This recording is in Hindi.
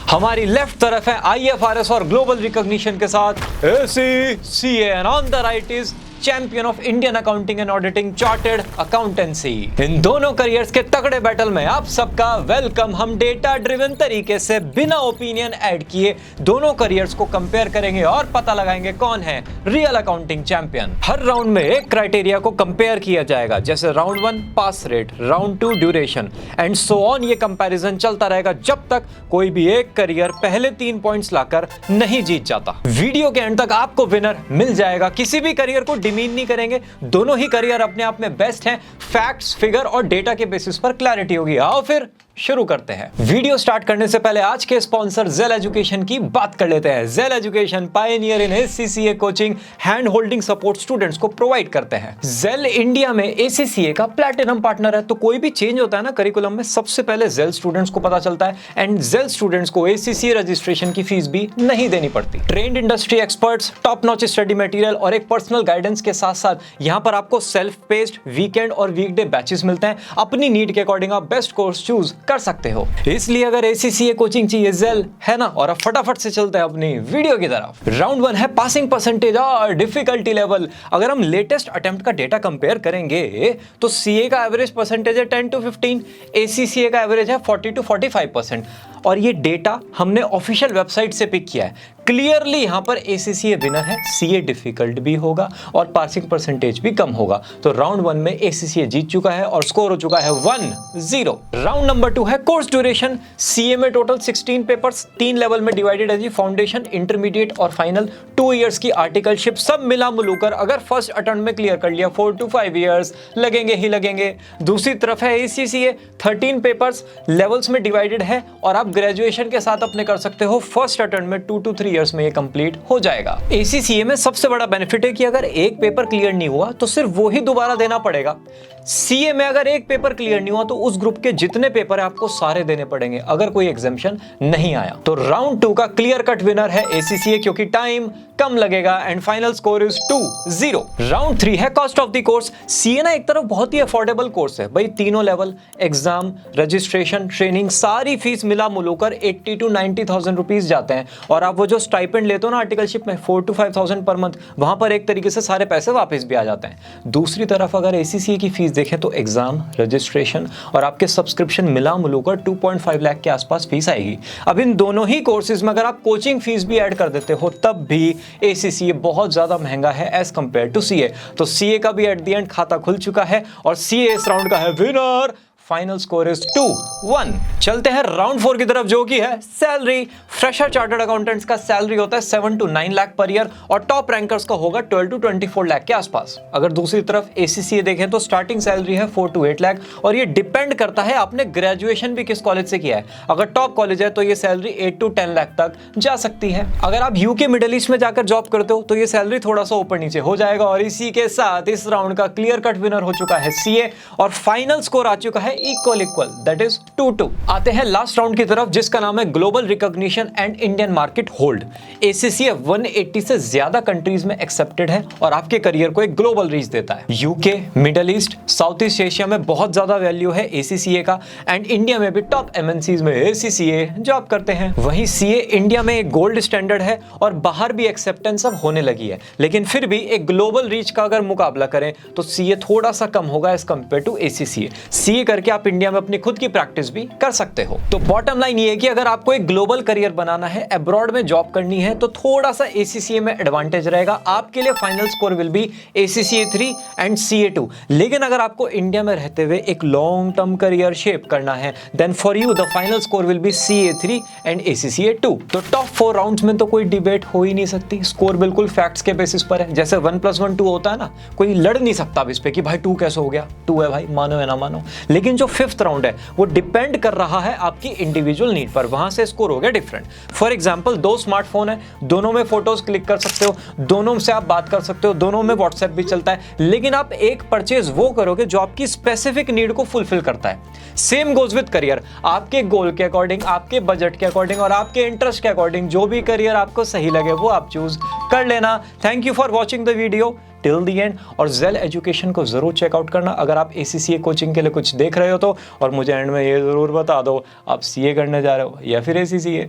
हमारी लेफ्ट तरफ है IFRS और ग्लोबल रिकॉग्निशन के साथ ACCA and on the right is champion of Indian accounting and auditing chartered accountancy. इन दोनों करियर्स के तगड़े बैटल में आप सबका वेलकम। हम डेटा ड्रिवन तरीके से बिना ओपिनियन ऐड किए दोनों करियर्स को कंपेयर करेंगे और पता लगाएंगे कौन है रियल अकाउंटिंग चैंपियन। हर राउंड में एक क्राइटेरिया को कंपेयर किया जाएगा, जैसे round 1 pass rate, round 2 duration and so on. ये कंपैरिजन चलता रहेगा जब तक कोई भी एक करियर पहले 3 पॉइंट्स लाकर नहीं जीत जाता। वीडियो के एंड तक आपको विनर मिल जाएगा। किसी भी करियर को डिमीन नहीं करेंगे, दोनों ही करियर अपने आप में बेस्ट हैं। फैक्ट्स, फिगर और डेटा के बेसिस पर क्लैरिटी होगी। आओ फिर शुरू करते हैं। वीडियो स्टार्ट करने से पहले आज के स्पॉन्सर जेल एजुकेशन की बात कर लेते हैं। Zell education pioneer in ACCA coaching, hand holding support students को प्रोवाइड करते हैं। जेल इंडिया में ACCA का प्लैटिनम पार्टनर है, तो कोई भी चेंज होता है ना करिकुलम में, सबसे पहले जेल स्टूडेंट्स को पता चलता है एंड जेल स्टूडेंट्स को ACCA रजिस्ट्रेशन की फीस भी नहीं देनी पड़ती। Trend industry experts, top notch study material और एक पर्सनल गाइडेंस के साथ साथ यहाँ पर आपको सेल्फ पेस्ड वीकेंड और वीकडे बैचेस मिलते हैं। अपनी नीड के अकॉर्डिंग आप बेस्ट कोर्स चूज कर सकते हो। इसलिए अगर ACCA कोचिंग चाहिए जेल है ना, और अब फटाफट से चलते हैं अपनी वीडियो की तरफ। राउंड 1 है पासिंग परसेंटेज और डिफिकल्टी लेवल। अगर हम लेटेस्ट अटेम्प्ट का डेटा कंपेयर करेंगे तो CA का एवरेज परसेंटेज है 10 to 15, ACCA का एवरेज है 40 to 45%। और ये डेटा हमने ऑफिशियल वेबसाइट से पिक किया है। क्लियरली यहां पर ACCA विनर है, CA डिफिकल्ट भी होगा और पासिंग परसेंटेज भी कम होगा। तो राउंड 1 में ACCA जीत चुका है और स्कोर हो चुका है 1-0। राउंड नंबर 2 है कोर्स ड्यूरेशन। CA में टोटल 16 पेपर्स 3 लेवल में डिवाइडेड है जी, फाउंडेशन, इंटरमीडिएट और फाइनल। 2 इयर्स की आर्टिकलशिप, सब मिला मिलूकर अगर फर्स्ट अटेम्प्ट में क्लियर कर लिया 4 to 5 इयर्स लगेंगे ही लगेंगे। दूसरी तरफ है ACCA, 13 पेपर्स लेवल्स में डिवाइडेड है और आप ग्रेजुएशन के साथ अपने कर सकते हो। फर्स्ट अटेम्प्ट में 2 to 3 इयर्स में ये कंप्लीट हो जाएगा। ACCA में सबसे बड़ा बेनिफिट है कि अगर एक पेपर क्लियर नहीं हुआ तो सिर्फ वो ही दोबारा देना पड़ेगा। CA में अगर एक पेपर क्लियर नहीं हुआ तो उस ग्रुप के जितने पेपर है आपको सारे देने पड़ेंगे अगर कोई एग्जामिशन नहीं आया। तो राउंड 2 का क्लियर कट विनर है ACCA, क्योंकि टाइम कम लगेगा and final score is 2-0। Round 3 है cost of the course. CA ना एक तरफ बहुत ही अफोर्डेबल कोर्स है भाई, तीनों लेवल, एग्जाम, रजिस्ट्रेशन, ट्रेनिंग, सारी फीस मिला मुलूकर 80 to 90,000 रुपीज जाते हैं। और आप वो जो स्टाइपेंड लेते हो ना आर्टिकलशिप में 4 to 5,000 पर मंथ, वहां पर एक तरीके से सारे पैसे वापस भी आ जाते हैं। दूसरी तरफ अगर ACCA की फीस देखें तो एग्जाम, रजिस्ट्रेशन और आपके सब्सक्रिप्शन मिला मिलकर 2.5 लाख के आसपास फीस आएगी। अब इन दोनों ही कोर्सेज में अगर आप कोचिंग फीस भी ऐड कर देते हो तब भी ACCA बहुत ज्यादा महंगा है एज कंपेयर टू CA। तो CA का भी एट द एंड खाता खुल चुका है और CA इस राउंड का है विनर। Final score is 2-1। चलते हैं राउंड 4 की तरफ, जो कि है सैलरी। फ्रेशर चार्टर्ड अकाउंटेंट्स का सैलरी होता है 7 to 9 लाख पर ईयर और टॉप रैंकर्स का होगा 12 to 24 लाख के आसपास। अगर दूसरी तरफ ACCA देखें तो स्टार्टिंग सैलरी है 4 to 8 लाख और ये डिपेंड करता है आपने ग्रेजुएशन भी किस कॉलेज से किया है। अगर टॉप कॉलेज है तो ये सैलरी 8 to 10 लाख तक जा सकती है। अगर आप UK मिडिल ईस्ट में जाकर जॉब करते हो तो ये सैलरी थोड़ा सा ऊपर नीचे हो जाएगा। और इसी के साथ इस राउंड का क्लियर कट विनर हो चुका है CA और फाइनल स्कोर आ चुका है इक्वल दैट इज 2-2। आते हैं लास्ट राउंड की तरफ, जिसका नाम है global recognition and Indian market hold. ACCA 180 से ज्यादा कंट्रीज में एक्सेप्टेड है और आपके करियर को एक ग्लोबल रीच देता है। UK, middle east, south east Asia में बहुत ज्यादा वैल्यू है ACCA का एंड इंडिया में भी टॉप MNCs में ACCA जॉब करते हैं। वहीं CA इंडिया में एक गोल्ड स्टैंडर्ड है और बाहर भी एक्सेप्टेंस अब होने लगी है, लेकिन फिर भी एक ग्लोबल रीच का अगर मुकाबला करें तो CA थोड़ा सा कम होगा as compare to ACCA। CA करके आप इंडिया में अपनी खुद की प्रैक्टिस भी कर सकते हो। तो बॉटम लाइन ये है कि अगर आपको एक ग्लोबल करियर बनाना है, अब्रॉड में जॉब करनी है, तो थोड़ा सा ACCA में एडवांटेज रहेगा आपके लिए। Final score will B ACCA 3 and CA 2। लेकिन अगर आपको इंडिया में रहते हुए एक लॉन्ग टर्म करियर शेप करना है then for you the final score will be CA 3 and ACCA 2। तो टॉप 4 राउंड्स में तो कोई डिबेट हो ही नहीं सकती, स्कोर बिल्कुल फैक्ट्स के बेसिस पर है। जैसे 1 + 1 2 होता है ना, कोई लड़ नहीं सकता अब इस पे कि भाई 2 कैसे हो गया, 2 है भाई, मानो या ना मानो। लेकिन जो 5th राउंड है वो डिपेंड कर रहा है आपकी इंडिविजुअल नीड पर, वहां से स्कोर हो गया डिफरेंट। फॉर एग्जांपल 2 स्मार्टफोन है, दोनों में फोटोज क्लिक कर सकते हो, दोनों से आप बात कर सकते हो, दोनों में व्हाट्सएप भी चलता है, लेकिन आप एक परचेज वो करोगे जो आपकी स्पेसिफिक नीड को फुलफिल करता है। सेम गोज विद करियर, आपके गोल के अकॉर्डिंग, आपके बजट के अकॉर्डिंग और आपके इंटरेस्ट के अकॉर्डिंग जो भी करियर आपको सही लगे वो आप चूज कर लेना। Thank you for watching the video till the end और जेल एजुकेशन को जरूर चेकआउट करना अगर आप ACCA कोचिंग के लिए कुछ देख रहे हो तो। और मुझे एंड में ये जरूर बता दो आप CA करने जा रहे हो या फिर ACCA।